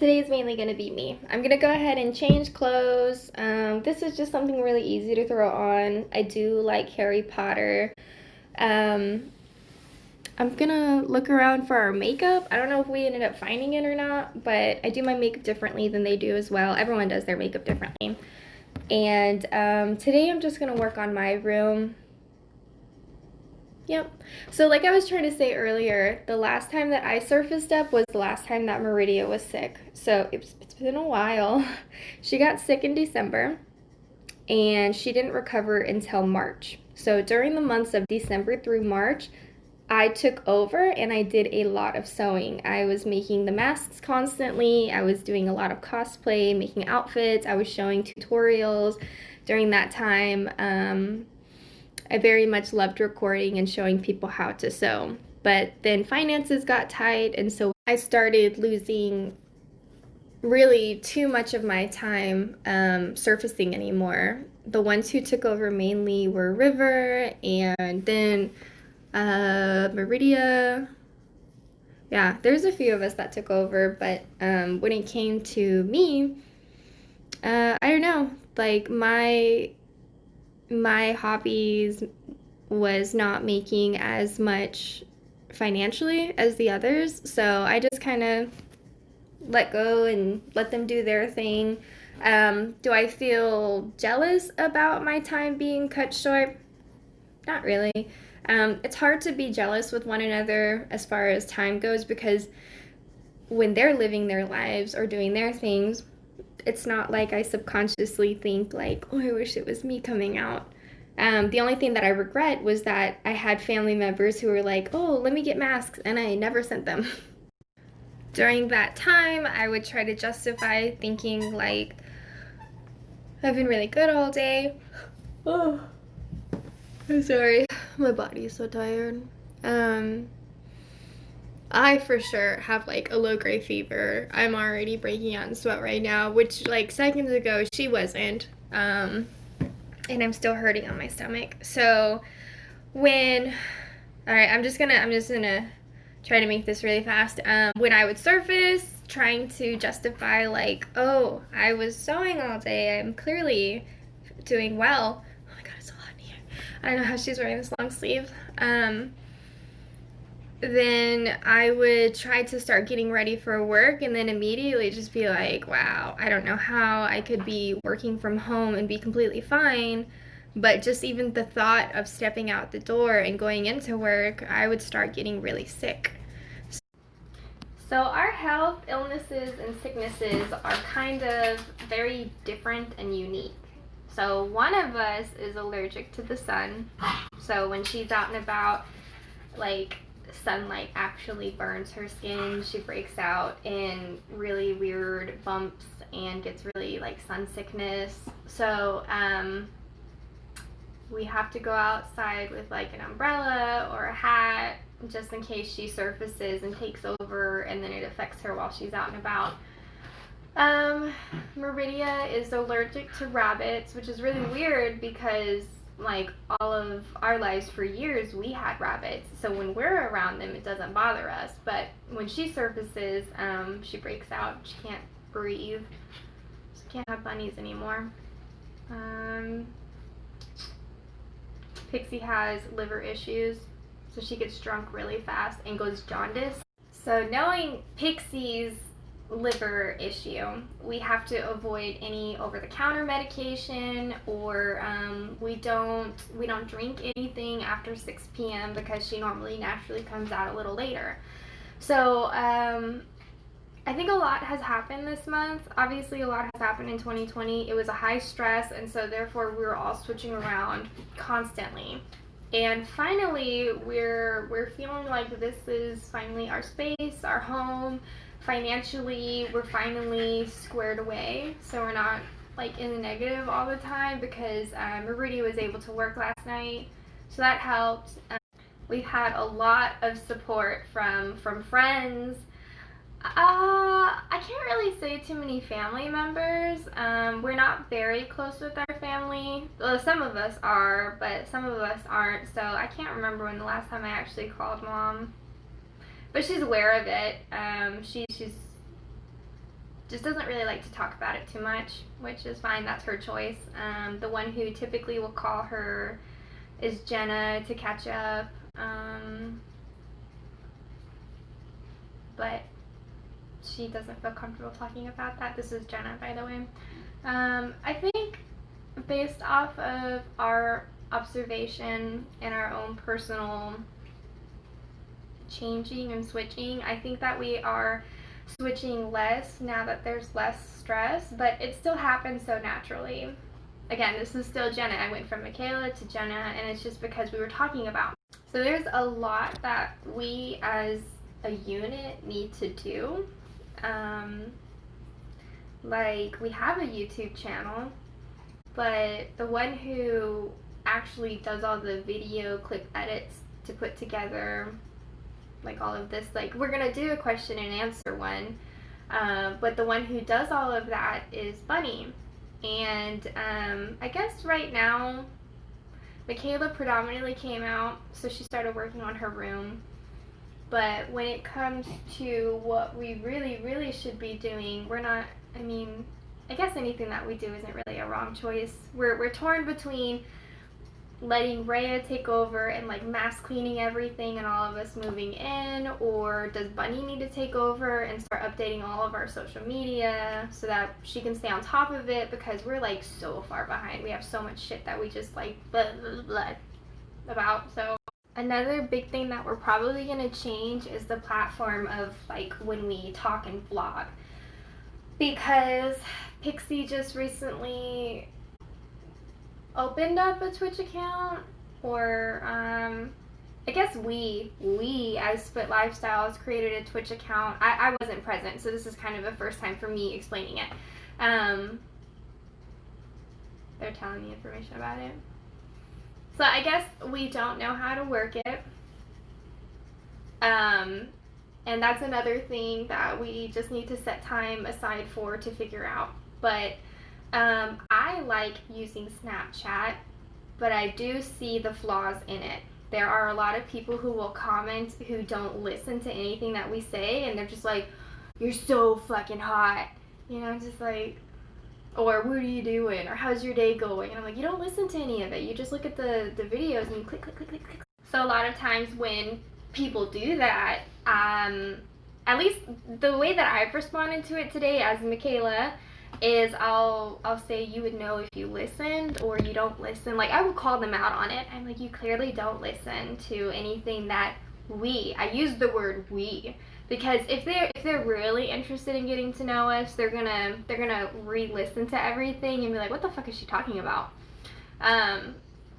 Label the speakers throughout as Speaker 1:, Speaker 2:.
Speaker 1: Today's mainly going to be me. I'm going to go ahead and change clothes. This is just something really easy to throw on. I do like Harry Potter. Um, I'm going to look around for our makeup. I don't know if we ended up finding it or not, but I do my makeup differently than they do as well. Everyone does their makeup differently. And today I'm just going to work on my room. Yep. So like I was trying to say earlier, the last time that I surfaced up was the last time that Meridia was sick. So it's been a while. She got sick in December and she didn't recover until March. So during the months of December through March, I took over and I did a lot of sewing. I was making the masks constantly. I was doing a lot of cosplay, making outfits. I was showing tutorials during that time. I very much loved recording and showing people how to sew. But then finances got tight, and so I started losing really too much of my time surfacing anymore. The ones who took over mainly were River and then Meridia. Yeah, there's a few of us that took over, but when it came to me, I don't know, like my hobbies was not making as much financially as the others, so I just kind of let go and let them do their thing. Do I feel jealous about my time being cut short? Not really. It's hard to be jealous with one another as far as time goes because when they're living their lives or doing their things, it's not like I subconsciously think like, oh, I wish it was me coming out. The only thing that I regret was that I had family members who were like, oh, let me get masks, and I never sent them. During that time, I would try to justify thinking like, I've been really good all day. Oh, I'm sorry. My body is so tired. I for sure have like a low grade fever. I'm already breaking out in sweat right now, which like seconds ago she wasn't. And I'm still hurting on my stomach. So when all right, I'm just gonna try to make this really fast. When I would surface, trying to justify like, oh, I was sewing all day. I'm clearly doing well. Oh my god, it's so hot in here. I don't know how she's wearing this long sleeve. Then I would try to start getting ready for work and then immediately just be like, wow, I don't know how I could be working from home and be completely fine. But just even the thought of stepping out the door and going into work, I would start getting really sick. So our health, illnesses, and sicknesses are kind of very different and unique. So one of us is allergic to the sun. So when she's out and about, like sunlight actually burns her skin. She breaks out in really weird bumps and gets really like sun sickness. So we have to go outside with like an umbrella or a hat just in case she surfaces and takes over and then it affects her while she's out and about. Meridia is allergic to rabbits, which is really weird because like all of our lives for years we had rabbits, so when we're around them it doesn't bother us, but when she surfaces, she breaks out. She can't breathe. She can't have bunnies anymore. Pixie has liver issues, so she gets drunk really fast and goes jaundice. So knowing Pixie's liver issue, we have to avoid any over-the-counter medication, or we don't drink anything after 6 p.m. because she normally naturally comes out a little later. So I think a lot has happened this month. Obviously, a lot has happened in 2020. It was a high stress, and so therefore we were all switching around constantly. And finally, we're feeling like this is finally our space, our home. Financially, we're finally squared away, so we're not like in the negative all the time because Meridia was able to work last night, so that helped. We've had a lot of support from friends. I can't really say too many family members. We're not very close with our family. Well, some of us are, but some of us aren't. So I can't remember when the last time I actually called Mom. But she's aware of it. She's just doesn't really like to talk about it too much, which is fine. That's her choice. The one who typically will call her is Jenna to catch up. But she doesn't feel comfortable talking about that. This is Jenna, by the way. I think based off of our observation and our own personal changing and switching, I think that we are switching less now that there's less stress, but it still happens so naturally. Again, this is still Jenna. I went from Michaela to Jenna, and it's just because we were talking about. So there's a lot that we as a unit need to do. Like, we have a YouTube channel, but the one who actually does all the video clip edits to put together like all of this, like, we're gonna do a question and answer one, but the one who does all of that is Bunny. And I guess right now Michaela predominantly came out, so she started working on her room. But when it comes to what we really should be doing, we're not, I mean, I guess anything that we do isn't really a wrong choice. We're torn between letting Rhea take over and like mass cleaning everything and all of us moving in, or does Bunny need to take over and start updating all of our social media so that she can stay on top of it, because we're like so far behind. We have so much shit that we just like blah, blah, blah about. So another big thing that we're probably going to change is the platform of like when we talk and vlog, because Pixie just recently opened up a Twitch account, or I guess we as Split Lifestyles created a Twitch account. I wasn't present, so this is kind of the first time for me explaining it. They're telling me information about it. So I guess we don't know how to work it. And that's another thing that we just need to set time aside for to figure out. But I like using Snapchat, but I do see the flaws in it. There are a lot of people who will comment who don't listen to anything that we say, and they're just like, "You're so fucking hot," you know, just like, or "What are you doing?" or "How's your day going?" And I'm like, you don't listen to any of it. You just look at the videos and you click. So a lot of times when people do that, at least the way that I've responded to it today as Michaela is I'll say, "You would know if you listened," or "You don't listen." Like, I will call them out on it. I'm like, "You clearly don't listen to anything that I use the word we, because if they're really interested in getting to know us, they're gonna re-listen to everything and be like, what the fuck is she talking about?"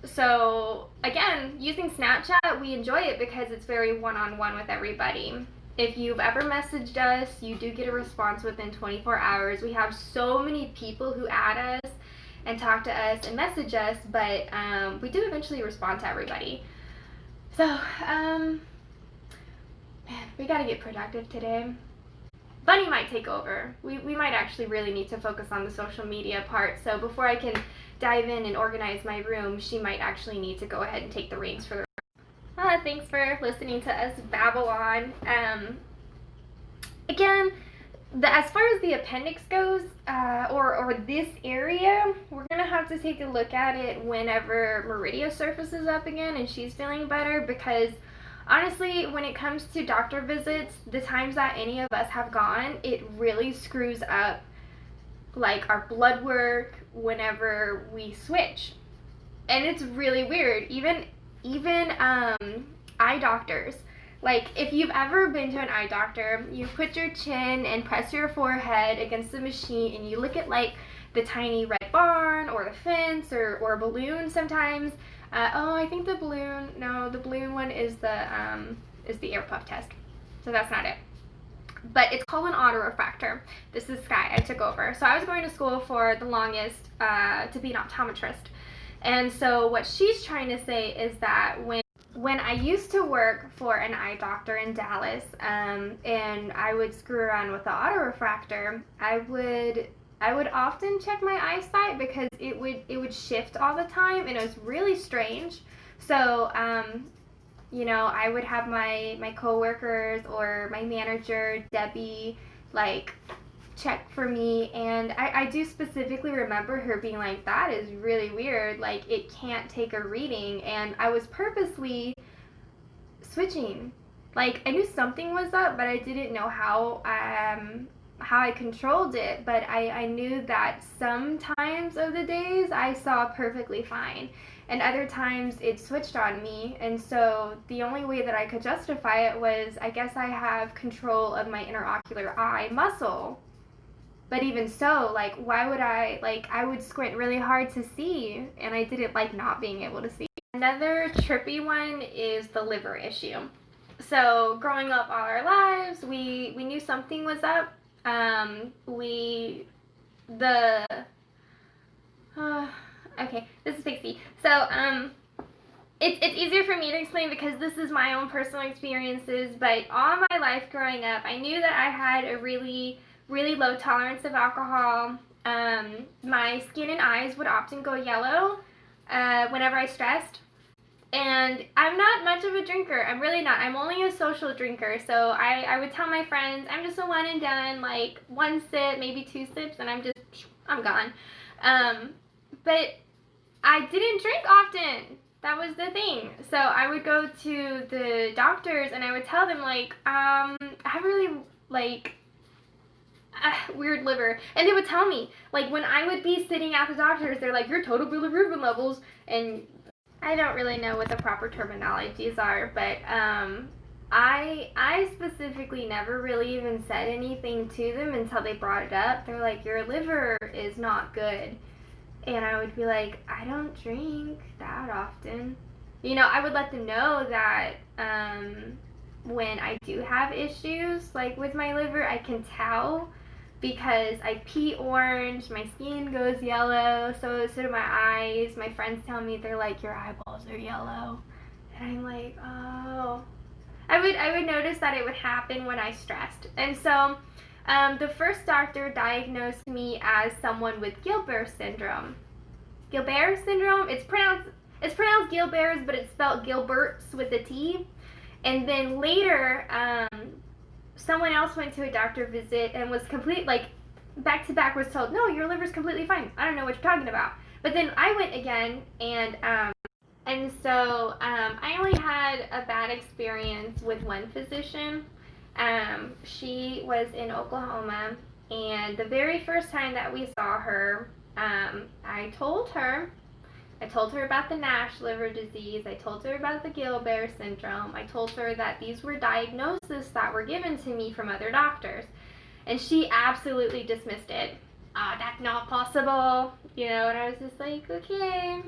Speaker 1: So again, using Snapchat, we enjoy it because it's very one-on-one with everybody. If you've ever messaged us, you do get a response within 24 hours. We have so many people who add us and talk to us and message us, but we do eventually respond to everybody. So, man, we gotta get productive today. Bunny might take over. We might actually really need to focus on the social media part. So before I can dive in and organize my room, she might actually need to go ahead and take the reins for the room. Thanks for listening to us babble on. Again, as far as the appendix goes, or this area, we're gonna have to take a look at it whenever Meridia surfaces up again and she's feeling better, because honestly, when it comes to doctor visits, the times that any of us have gone, it really screws up like our blood work whenever we switch. And it's really weird. Even eye doctors. Like, if you've ever been to an eye doctor, you put your chin and press your forehead against the machine and you look at like the tiny red barn or the fence or a balloon sometimes. I think the balloon one is the air puff test. So that's not it. But it's called an autorefractor. This is Sky. I took over. So I was going to school for the longest to be an optometrist. And so what she's trying to say is that when I used to work for an eye doctor in Dallas, and I would screw around with the autorefractor, I would often check my eyesight because it would shift all the time, and it was really strange. So you know, I would have my coworkers or my manager, Debbie, like check for me, and I do specifically remember her being like, that is really weird, like it can't take a reading, and I was purposely switching. Like I knew something was up, but I didn't know how I controlled it. But I knew that sometimes of the days I saw perfectly fine, and other times it switched on me. And so the only way that I could justify it was, I guess I have control of my interocular eye muscle. But even so, like, why would I would squint really hard to see, and I didn't like not being able to see. Another trippy one is the liver issue. So growing up all our lives, we knew something was up. Okay, this is Pixie. So it's easier for me to explain because this is my own personal experiences. But all my life growing up, I knew that I had a really low tolerance of alcohol. My skin and eyes would often go yellow whenever I stressed. And I'm not much of a drinker. I'm really not. I'm only a social drinker. So I would tell my friends, I'm just a one and done, like one sip, maybe two sips, and I'm gone. But I didn't drink often. That was the thing. So I would go to the doctors and I would tell them, like, I have really, like, weird liver. And they would tell me, like, when I would be sitting at the doctors, they're like, your total bilirubin levels, and I don't really know what the proper terminologies are, but I specifically never really even said anything to them until they brought it up. They're like, your liver is not good. And I would be like, I don't drink that often. You know, I would let them know that when I do have issues, like with my liver, I can tell because I pee orange, my skin goes yellow, so do my eyes. My friends tell me, they're like, your eyeballs are yellow. And I'm like, oh. I would notice that it would happen when I stressed. And so the first doctor diagnosed me as someone with Gilbert syndrome. Gilbert syndrome, it's pronounced Gilbert's, but it's spelled Gilbert's with a T. And then later, someone else went to a doctor visit and was back to back was told, no, your liver's completely fine. I don't know what you're talking about. But then I went again, and so I only had a bad experience with one physician. She was in Oklahoma, and the very first time that we saw her, I told her about the NASH liver disease. I told her about the Gilbert syndrome. I told her that these were diagnoses that were given to me from other doctors. And she absolutely dismissed it. That's not possible. You know, and I was just like, okay.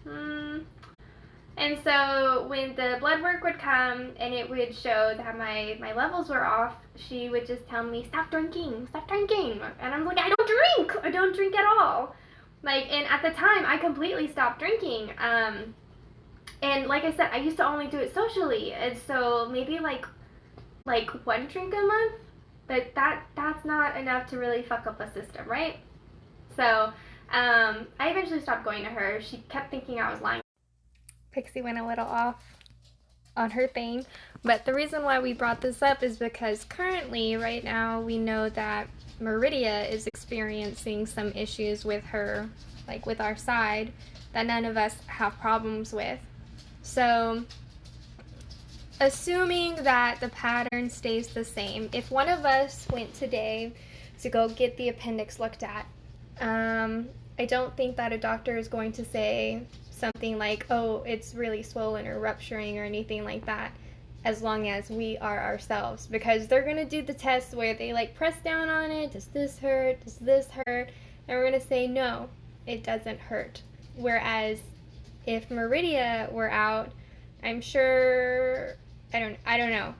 Speaker 1: And so when the blood work would come and it would show that my levels were off, she would just tell me, stop drinking. And I'm like, I don't drink at all. Like, and at the time, I completely stopped drinking. And like I said, I used to only do it socially. And so maybe like one drink a month, but that's not enough to really fuck up a system, right? So I eventually stopped going to her. She kept thinking I was lying. Pixie went a little off on her thing, but the reason why we brought this up is because currently, right now, we know that Meridia is experiencing some issues with her, like with our side, that none of us have problems with. So, assuming that the pattern stays the same, if one of us went today to go get the appendix looked at, I don't think that a doctor is going to say something like, oh, it's really swollen or rupturing or anything like that, as long as we are ourselves, because they're going to do the test where they like press down on it. Does this hurt? Does this hurt? And we're going to say, no, it doesn't hurt. Whereas if Meridia were out, I'm sure, I don't know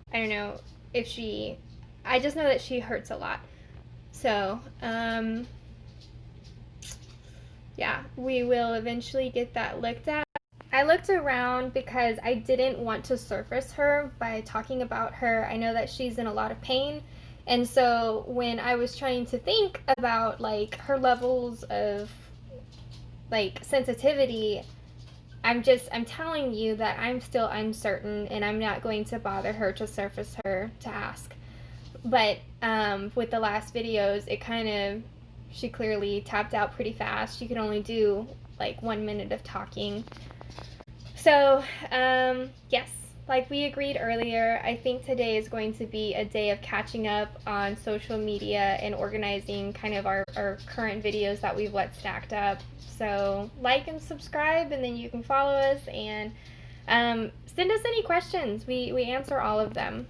Speaker 1: if she, I just know that she hurts a lot. So, yeah, we will eventually get that looked at. I looked around because I didn't want to surface her by talking about her. I know that she's in a lot of pain. And so when I was trying to think about like her levels of like sensitivity, I'm telling you that I'm still uncertain, and I'm not going to bother her to surface her to ask. But with the last videos, it kind of, she clearly tapped out pretty fast. She could only do like 1 minute of talking. So, yes, like we agreed earlier, I think today is going to be a day of catching up on social media and organizing kind of our current videos that we've let stacked up. So like and subscribe, and then you can follow us, and send us any questions. We answer all of them.